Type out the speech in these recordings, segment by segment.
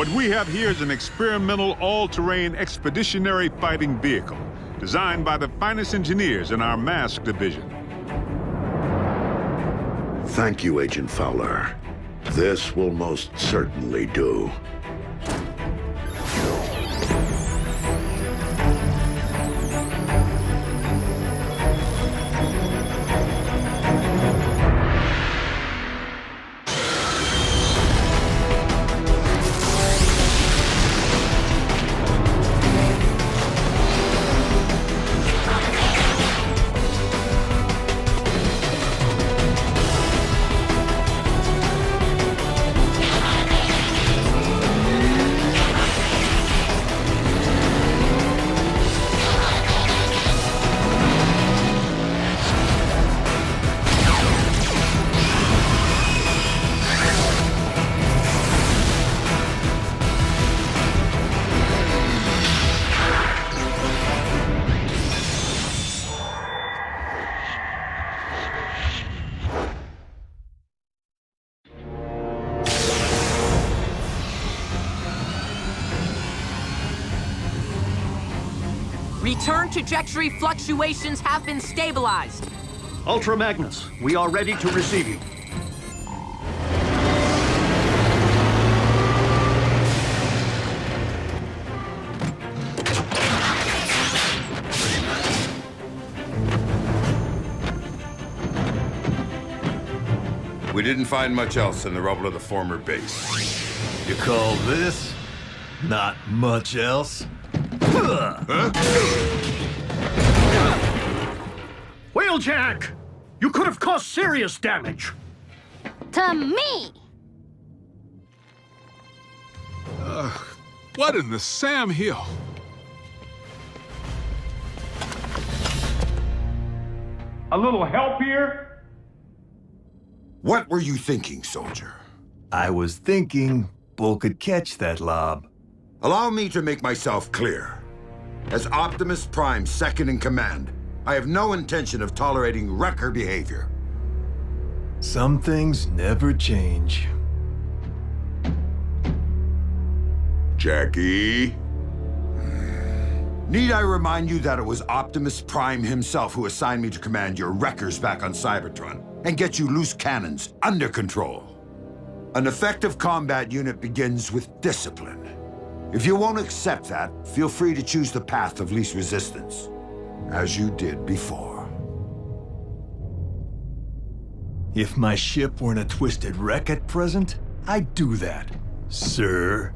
What we have here is an experimental all-terrain expeditionary fighting vehicle designed by the finest engineers in our mask division. Thank you, Agent Fowler. This will most certainly do. Return trajectory fluctuations have been stabilized. Ultra Magnus, we are ready to receive you. We didn't find much else in the rubble of the former base. You call this not much else? Wheeljack! You could have caused serious damage. To me! What in the Sam Hill? A little help here? What were you thinking, soldier? I was thinking Bull could catch that lob. Allow me to make myself clear. As Optimus Prime's second in command, I have no intention of tolerating wrecker behavior. Some things never change. Jackie? Need I remind you that it was Optimus Prime himself who assigned me to command your wreckers back on Cybertron and get you loose cannons under control? An effective combat unit begins with discipline. If you won't accept that, feel free to choose the path of least resistance, as you did before. If my ship weren't a twisted wreck at present, I'd do that, sir.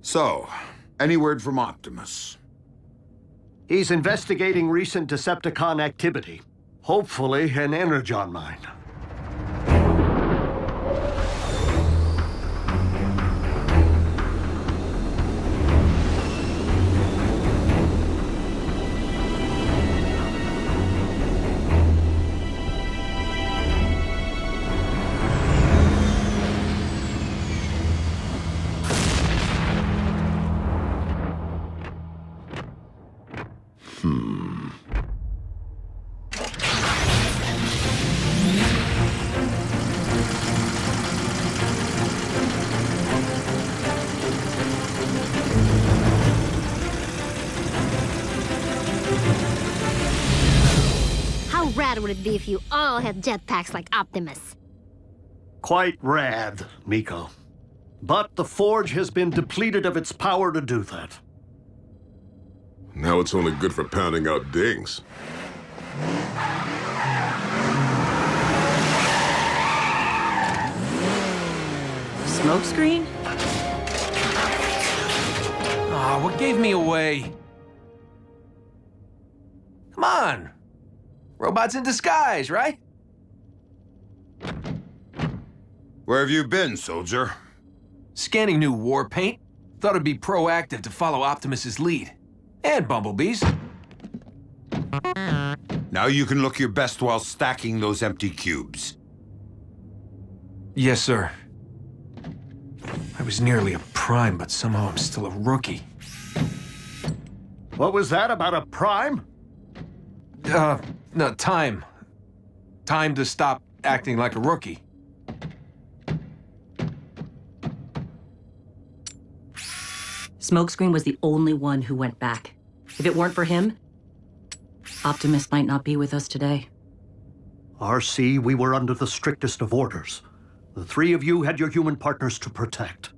So, any word from Optimus? He's investigating recent Decepticon activity. Hopefully, an energon mine. How rad would it be if you all had jetpacks like Optimus? Quite rad, Miko. But the Forge has been depleted of its power to do that. Now it's only good for pounding out dings. Smokescreen? Aw, what gave me away? Come on! Robots in disguise, right? Where have you been, soldier? Scanning new war paint. Thought it'd be proactive to follow Optimus's lead. And Bumblebee's. Now you can look your best while stacking those empty cubes. Yes, sir. I was nearly a prime, but somehow I'm still a rookie. What was that about a prime? No, time. Time to stop acting like a rookie. Smokescreen was the only one who went back. If it weren't for him, Optimus might not be with us today. RC, we were under the strictest of orders. The three of you had your human partners to protect.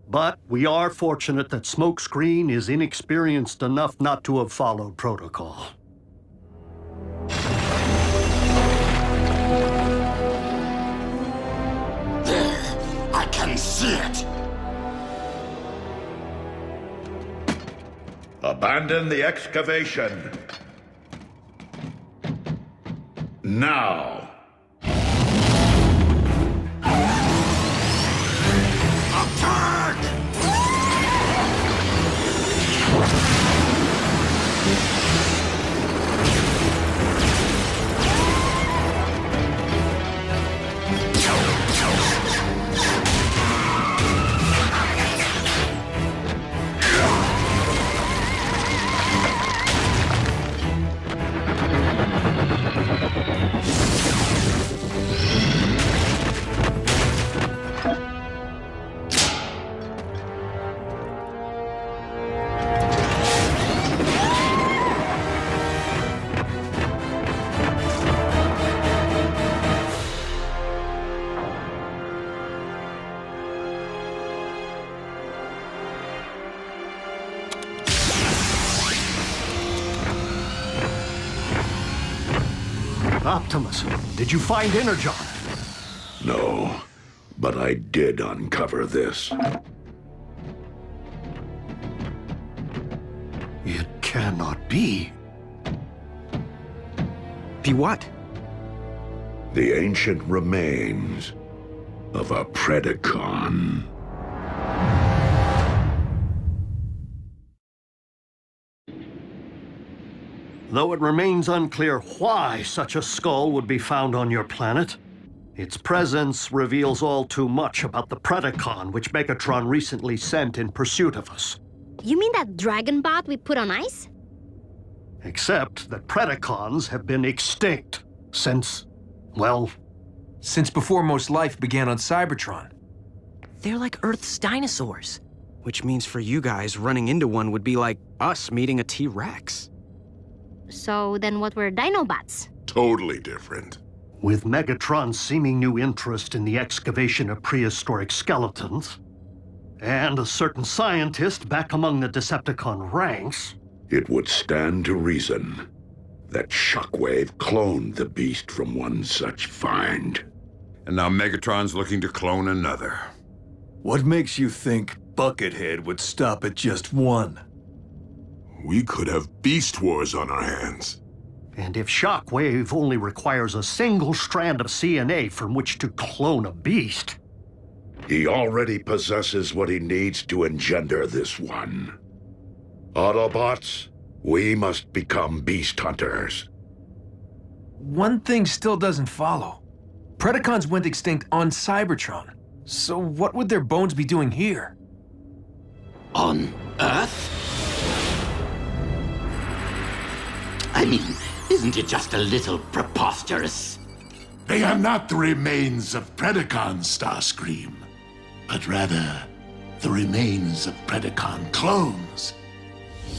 But we are fortunate that Smokescreen is inexperienced enough not to have followed protocol. There! I can see it! Abandon the excavation. Now. Attack! Optimus, did you find Energon? No, but I did uncover this. It cannot be. The what? The ancient remains of a Predacon. Though it remains unclear why such a skull would be found on your planet, its presence reveals all too much about the Predacon which Megatron recently sent in pursuit of us. You mean that dragon bot we put on ice? Except that Predacons have been extinct since, well... Since before most life began on Cybertron. They're like Earth's dinosaurs. Which means for you guys, running into one would be like us meeting a T-Rex. So then what were Dinobots? Totally different. With Megatron's seeming new interest in the excavation of prehistoric skeletons, and a certain scientist back among the Decepticon ranks, it would stand to reason that Shockwave cloned the beast from one such find. And now Megatron's looking to clone another. What makes you think Buckethead would stop at just one? We could have Beast Wars on our hands. And if Shockwave only requires a single strand of CNA from which to clone a beast... He already possesses what he needs to engender this one. Autobots, we must become beast hunters. One thing still doesn't follow. Predacons went extinct on Cybertron. So what would their bones be doing here? On Earth? I mean, isn't it just a little preposterous? They are not the remains of Predacon, Starscream, but rather the remains of Predacon clones.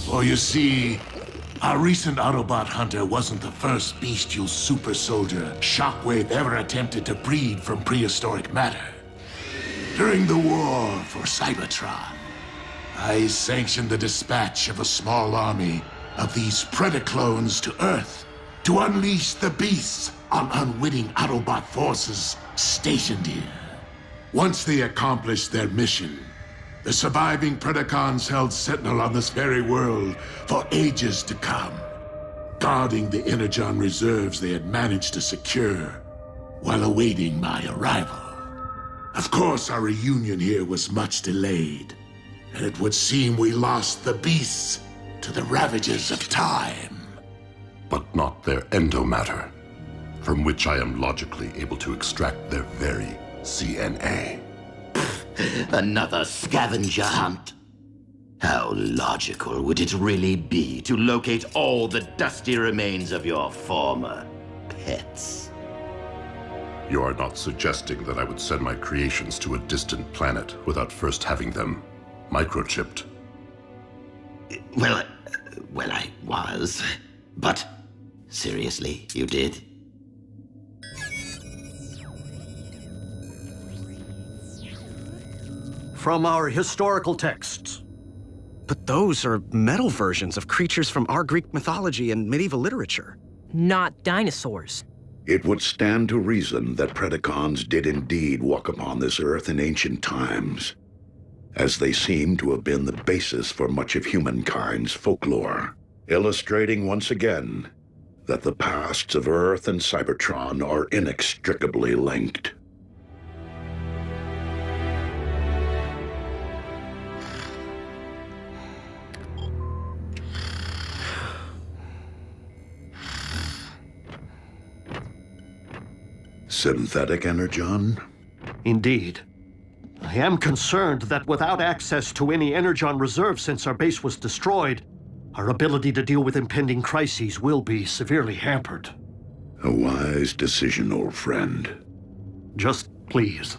For you see, our recent Autobot hunter wasn't the first bestial super soldier Shockwave ever attempted to breed from prehistoric matter. During the war for Cybertron, I sanctioned the dispatch of a small army of these Predaclones to Earth to unleash the beasts on unwitting Autobot forces stationed here. Once they accomplished their mission, the surviving Predacons held sentinel on this very world for ages to come, guarding the Energon reserves they had managed to secure while awaiting my arrival. Of course, our reunion here was much delayed, and it would seem we lost the beasts to the ravages of time. But not their endomatter, from which I am logically able to extract their very CNA. Another scavenger hunt. How logical would it really be to locate all the dusty remains of your former pets? You are not suggesting that I would send my creations to a distant planet without first having them microchipped? Well, I was. But seriously, you did? From our historical texts. But those are metal versions of creatures from our Greek mythology and medieval literature. Not dinosaurs. It would stand to reason that Predacons did indeed walk upon this earth in ancient times, as they seem to have been the basis for much of humankind's folklore, illustrating once again that the pasts of Earth and Cybertron are inextricably linked. Synthetic energon? Indeed. I am concerned that without access to any energon reserve since our base was destroyed, our ability to deal with impending crises will be severely hampered. A wise decision, old friend. Just please,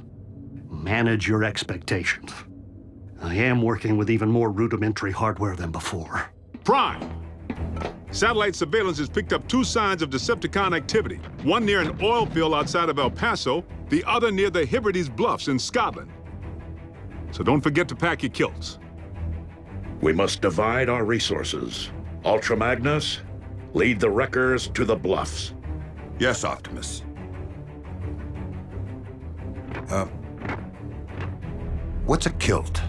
manage your expectations. I am working with even more rudimentary hardware than before. Prime! Satellite surveillance has picked up 2 signs of Decepticon activity. One near an oil field outside of El Paso, the other near the Hebrides Bluffs in Scotland. So don't forget to pack your kilts. We must divide our resources. Ultra Magnus, lead the wreckers to the bluffs. Yes, Optimus. What's a kilt?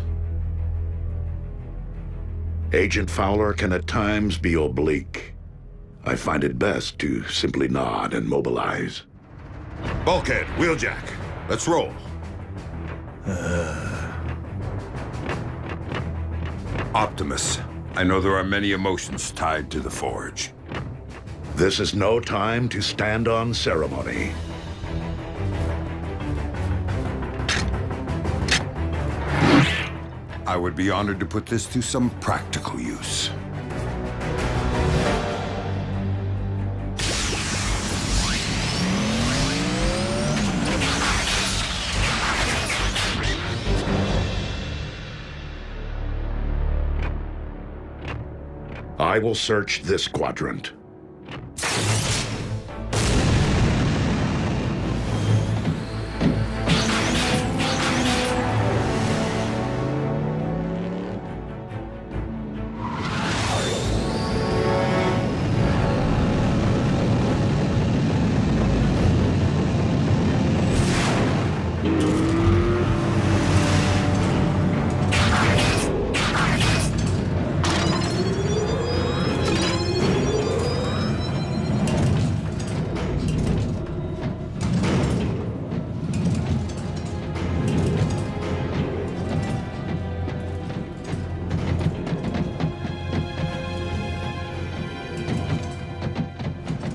Agent Fowler can at times be oblique. I find it best to simply nod and mobilize. Bulkhead, Wheeljack, let's roll. Optimus, I know there are many emotions tied to the Forge. This is no time to stand on ceremony. I would be honored to put this to some practical use. I will search this quadrant.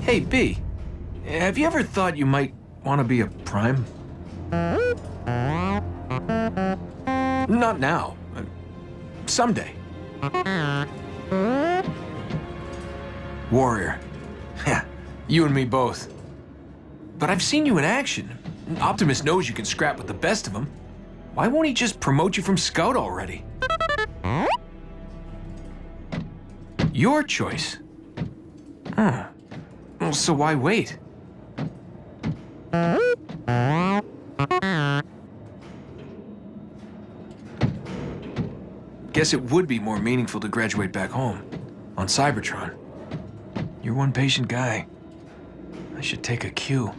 Hey, B, have you ever thought you might want to be a Prime? Not now. Someday. Warrior. Yeah, you and me both. But I've seen you in action. Optimus knows you can scrap with the best of them. Why won't he just promote you from Scout already? Your choice. Huh. Well, so why wait? Guess it would be more meaningful to graduate back home, on Cybertron. You're one patient guy. I should take a cue.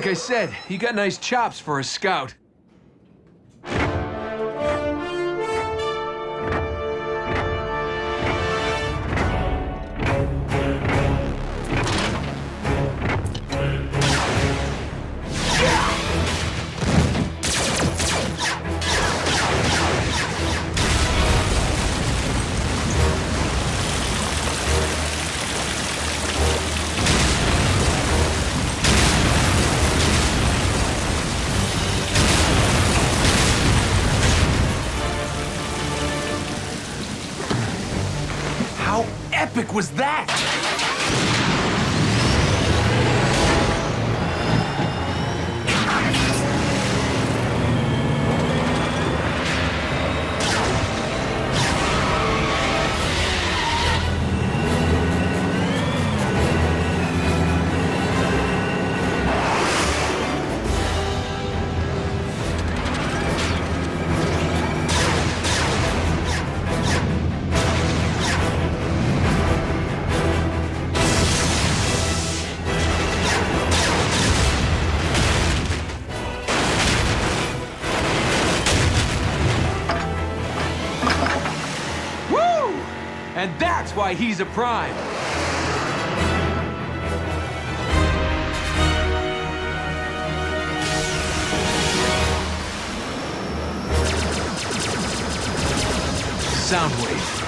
Like I said, you got nice chops for a scout. How epic was that? And that's why he's a prime. Soundwave.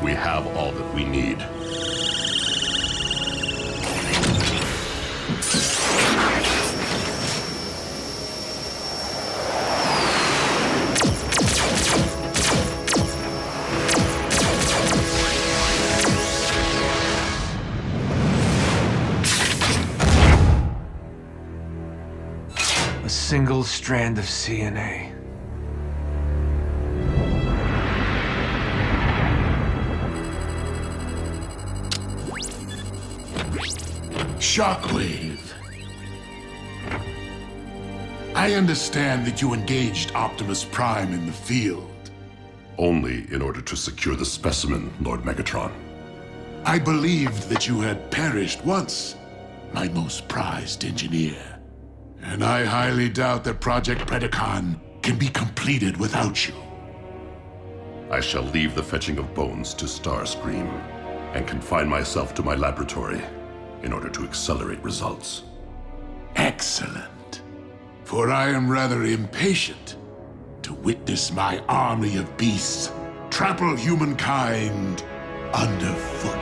We have all that we need. A single strand of CNA. Shockwave. I understand that you engaged Optimus Prime in the field. Only in order to secure the specimen, Lord Megatron. I believed that you had perished once, my most prized engineer. And I highly doubt that Project Predacon can be completed without you. I shall leave the fetching of bones to Starscream and confine myself to my laboratory in order to accelerate results. Excellent. For I am rather impatient to witness my army of beasts trample humankind underfoot.